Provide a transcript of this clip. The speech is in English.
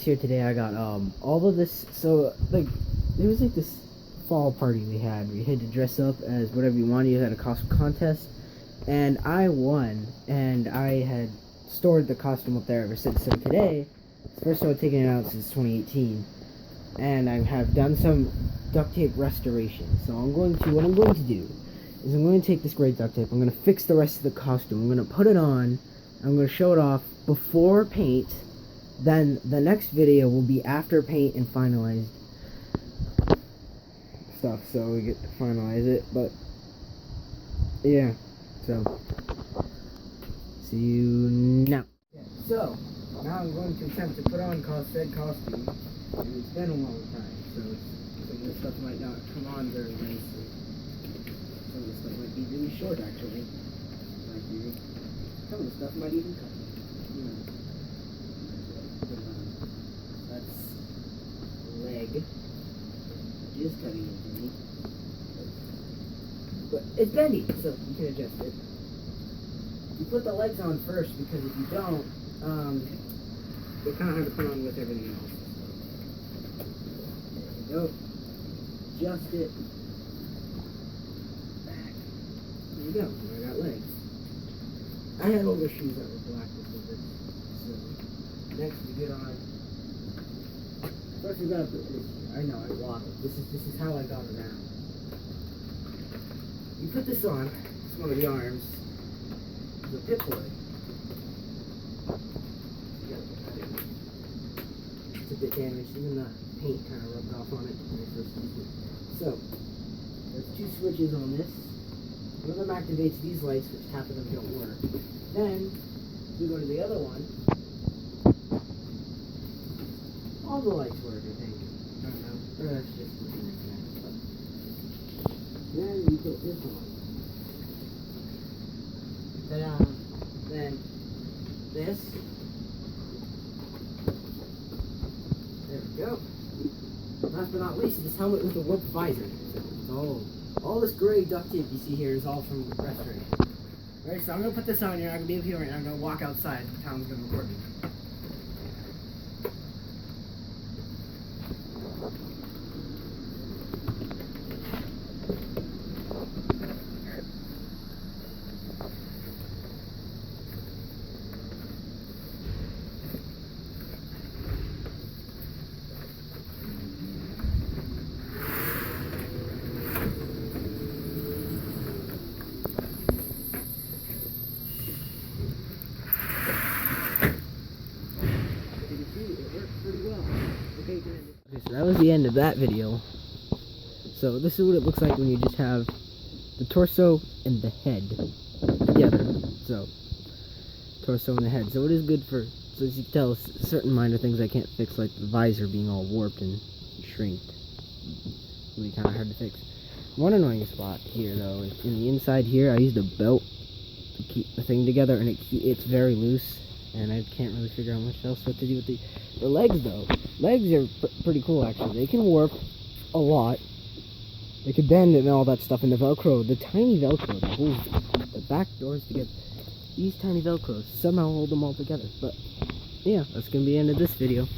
here today. I got all of this. So like, there was like this fall party we had. We had to dress up as whatever you wanted. You had a costume contest, and I won. And I had stored the costume up there ever since. So today, it's the first time I've taken it out since 2018, and I have done some duct tape restoration. So what I'm going to do is I'm going to take this gray duct tape. I'm going to fix the rest of the costume. I'm going to put it on. I'm going to show it off before paint. Then the next video will be after paint and finalized stuff, so we get to finalize it. But yeah, so see you now. Yeah, so now I'm going to attempt to put on said costume, and it's been a long time, so some of the stuff might not come on very nicely. Some of the stuff might be really short, actually. Some of the stuff might even cut. That's leg. It is cutting into me. But it's bendy, so you can adjust it. You put the legs on first, because if you don't, they're kind of hard to put on with everything else. There you go. Adjust it. Back. There you go. Now I got legs. I had older shoes that were black before this. So next we get on. First we gotta put this here. I know, I waddled. This is how I got around. You put this on. It's one of the arms. The pip-boy. It's a bit damaged. Even the paint kind of rubbed off on it. So there's two switches on this. One of them activates these lights, which half of them don't work. Then we go to the other one. All the lights work, I think. I don't know. Or that's just looking like that. Then we put this on. Then this. There we go. Last but not least, this helmet with a warped visor. So it's all this gray duct tape you see here is all from restoration. Alright, so I'm gonna put this on. You're not gonna be able to hear it. I'm gonna walk outside. Tom's gonna record me. Okay, so that was the end of that video. So this is what it looks like when you just have the torso and the head together. So torso and the head. So it is good for, so as you can tell, certain minor things I can't fix, like the visor being all warped and shrinked. It'll be kind of hard to fix. One annoying spot here, though, is in the inside here. I used a belt to keep the thing together, and it's very loose. And I can't really figure out much else what to do with the legs, though. Legs are pretty cool, actually. They can warp a lot. They can bend and all that stuff. And the Velcro, the tiny Velcro that holds the back doors together. These tiny Velcros somehow hold them all together. But, yeah, that's going to be the end of this video.